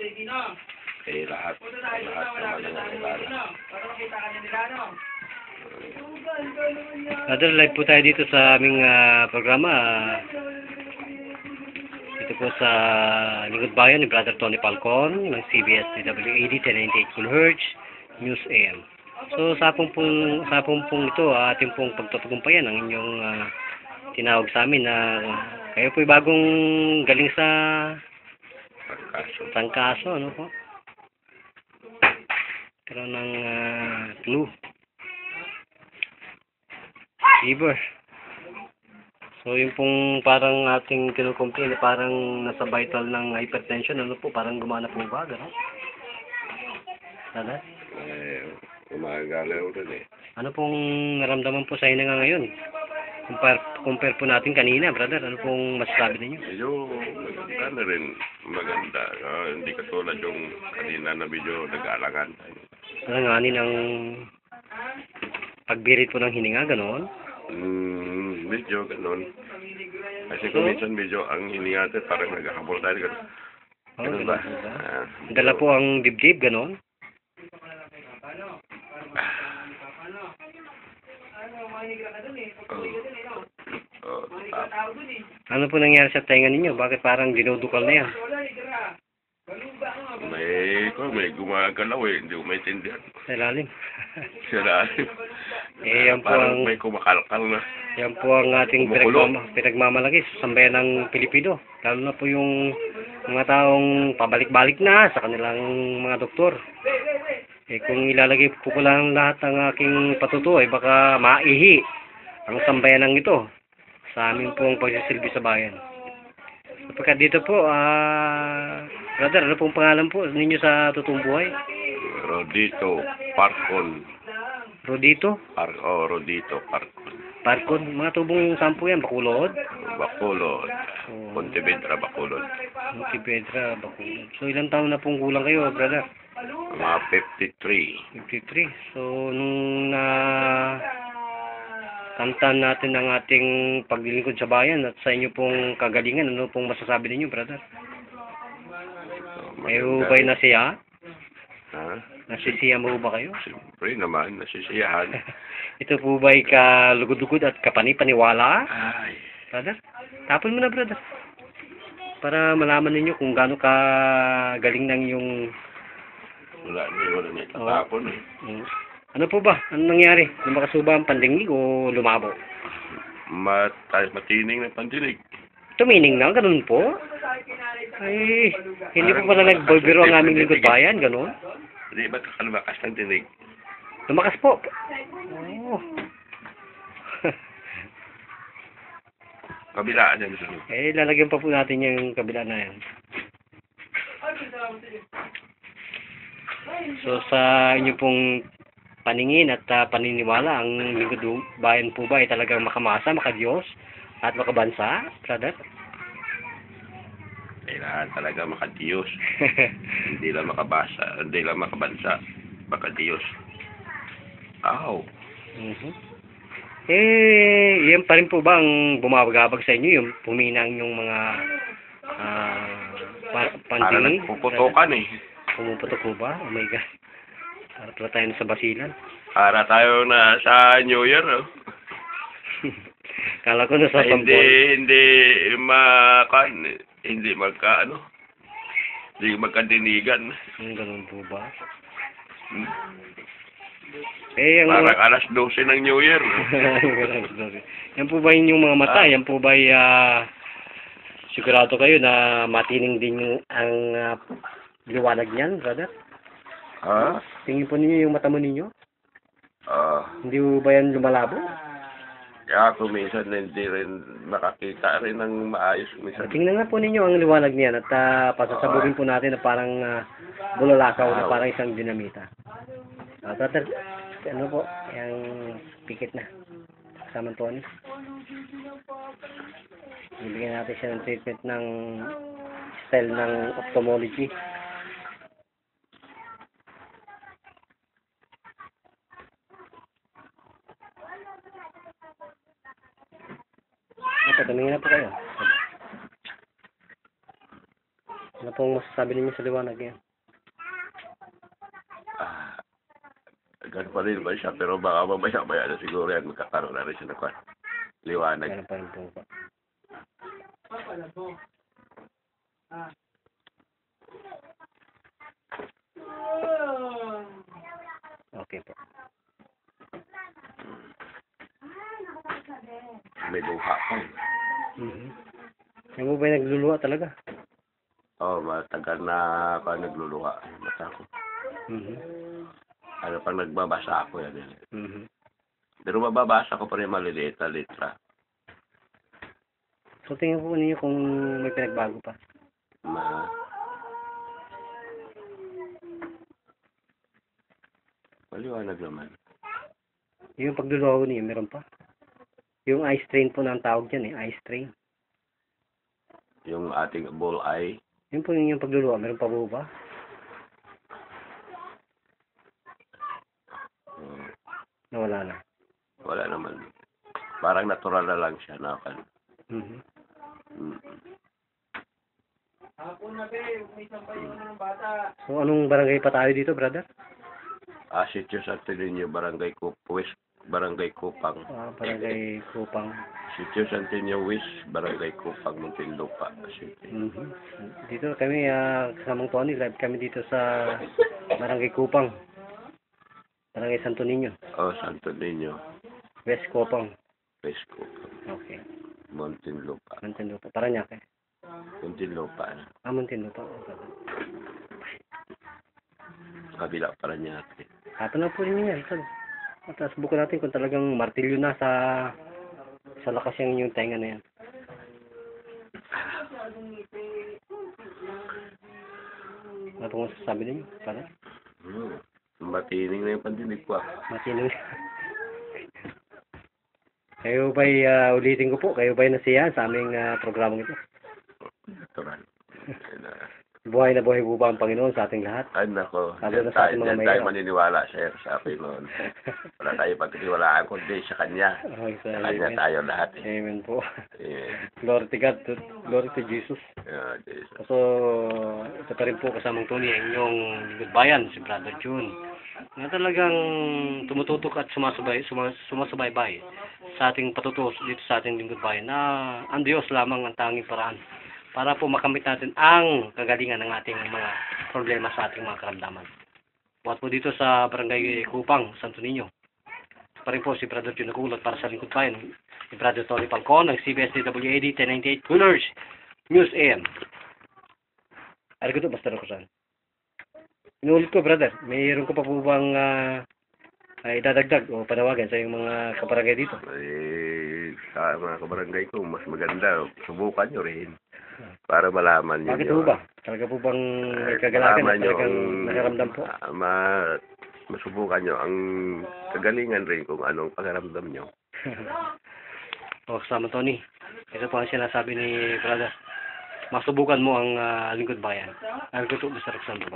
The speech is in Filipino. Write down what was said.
Kay lahat naman ng kilala. Brother, live po tayo dito sa aming programa. Dito po sa Lingkod Bayan ni Brother Tony Falcon ng CBS DWAD 1098 kHz News AM. So sa pong ito, ating pong pagtatagumpayan ang inyong tinawag sa amin na kayo po'y bagong galing sa trangkaso, ano po? Pero ng flu, fever. So yung pong parang ating kinukumpli, parang nasa vital ng hypertension, ano po, parang gumana po ba, gano'n? Sada? Umagalaw rin eh. Ano pong naramdaman po sa hininga ngayon? Compare po natin kanina, brother. Ano pong masasabi ninyo? Medyo maganda na rin. Maganda. Hindi katulad yung kanina na medyo nag-aalangan. Alanganin ang pagbirit po ng hininga, gano'n? Medyo gano'n. Kasi kung minsan medyo ang hininga natin parang naghahabol tayo. Ganun ba? Dala po ang dibdib, gano'n? Ano po nangyari sa tenga ninyo? Bakit parang dinudukal na yan? May gumagalaw eh. Hindi ko maintindihan. Sa ilalim. Sa ilalim. Yan po parang ang... may kumakalkal na. Yan po ang ating pinagmamalaki sa sambayan ng Pilipino. Lalo na po yung mga taong pabalik-balik na sa kanilang mga doktor. Kung ilalagay po lang lahat ng aking patuto, baka maihi ang sambayanang ito sa aming pong pagsisilbi sa bayan. Sapagkat dito po, brother, ano pong pangalan po ninyo sa totoong buhay? Rodito Parcon. Rodito? Rodito Parcon. Parcon? Mga tubong sampu yan, Bacolod? Bacolod. Pontevedra, Bacolod. Pontevedra, Bacolod. So, ilang taon na pong kulang kayo, brother? Mga 53. 53. So, nung kantan natin ang ating paglilingkod sa bayan at sa inyo pong kagalingan, ano pong masasabi ninyo, brother? Kayo ba'y nasiya? Ha? Nasisiya mo ba kayo? Siyempre naman, nasisiyahan. Ito po ba'y kalugod-lugod at kapani-paniwala? Ay. Brother, tapon mo na, brother. Para malaman ninyo kung gaano ka galing ng yung... Wala na tapon eh. Ano po ba? Ano nangyari? Lumakas ba ang pandinig o lumabo? Matining na pandinig. Tumining na? Ganun po? Ay, hindi po pala nagbibiro ang aming lingkod bayan, ganun? Hindi ba lumakas ng dinig? Lumakas po. Oh. Kabilaan yan. Lalagyan pa po natin yung kabila na yan. So, sa inyo pong paningin at paniniwala, ang lingkod bayan po ba ay talagang makamasa, makadiyos, at makabansa, brother? Kailangan talaga makadiyos. Hindi lang makabasa, hindi lang makabansa, makadiyos. Aw. Yan pa rin po ba ang bumabagabag sa inyo, yung puminang yung mga pantingin? Para nagpuputukan eh. Pumuputok po ba? Oh my God. Para pala tayo sa basilan. Para tayo na sa New Year, oh. Kala ko na sa hindi magkadinigan. Ganun po ba? Ang parang alas 12 ng New Year. Yan po ba yung mga mata? Yan po ba sigurado kayo na matining din yung ang liwanag niyan, brother? Ha? Tingin po ninyo yung mata mo ninyo? Hindi ba yan lumalabo? Kaya kung minsan hindi rin makakita rin ng maayos. Tingnan nga po ninyo ang liwanag niyan at pasasabugin po natin na parang bulalakaw na parang isang dinamita. Brother, ano po? Yung pikit na. Kasama Tony. Bibigyan natin siya ng treatment ng style ng ophthalmology. Ito, tumingin na po kayo. Ano pong masasabi ninyo sa liwanag yan? Ganun pa rin ba siya, pero baka mamaya-maya na siguro yan, magkakaroon na rin siya ng liwanag. Ganun pa rin po ba? Okay po. May luha pa. Yung mo ba yung nagluluha talaga? Matagal na ako nagluluha. Mata ko. Ano pang nagbabasa ako yan. Pero mababasa ko pa rin maliliit na litra. So tingin po ninyo kung may pinagbago pa. Maliwanag naman. Yung pagluluha ko niyo, meron pa? Yung eye strain po na ang tawag dyan eye strain. Yung ating bull eye. Yun po yung pagluluha, meron pa po ba? Nawala na. Wala naman. Parang natural na lang siya na kan. So anong barangay pa tayo dito, brother? Sitio Santo Niño, Barangay West, Barangay Kupang. Barangay Kupang. Sitio Santo Niño West, Barangay Kupang, Muntinlupa City. Dito kami, kasamang Tony, live kami dito sa Barangay Kupang. Barangay Santo Niño. Santo Niño. West Kupang. West Kupang. Okay. Muntinlupa. Muntinlupa. Paranaque. Muntinlupa. Muntinlupa. Kabila Paranaque. Ato na po rin yan. At subukan natin kung talagang martilyo na sa lakas yung inyong tenga na yan. Ano pong masasabi ninyo? Pala? Matining na yung pandinig ko. Matining. Kayo ba'y ulitin ko po? Kayo ba'y nasiyahan sa aming programang ito? Natural. Buhay na buhay po ba ang Panginoon sa ating lahat? Ay, nako. Diyan tayo maniniwala, sir, sa Panginoon. Wala tayo pagkitiwalaan kundi sa Kanya. Sa Kanya tayo lahat. Amen po. Amen. Glory to God. Glory to Jesus. Jesus. So, ito pa rin po kasamang Tony, ang inyong goodbayan, si Brother June, na talagang tumututok at sumasabay-bay sa ating patutos dito sa ating lingkod bayan na ang Diyos lamang ang tanging paraan para po makamit natin ang kagalingan ng ating mga problema sa ating mga karamdaman. Buhat po dito sa Barangay Kupang, Santo Niño. Pa rin po si Brother June nagulot para sa lingkod bayan, si Brother Tony Falcon ng CBS-DWAD 1098 Coolers News AM. Ari ko ito, basta ko saan. Inuulit ko, brother, mayroon ko pa po bang idadagdag o panawagan sa iyong mga kabarangay dito? Sa mga kabarangay ko, mas maganda, subukan nyo rin para malaman nyo. Bakit po ba? Talaga po bang may kagalakan na talagang nakaramdam po? Masubukan nyo ang kagalingan rin kung anong pagaramdam nyo. O, kasama Tony, ito po ang sinasabi ni brother. Masubukan mo ang lingkod bayan. Ang kuto, Mr. Roxanne,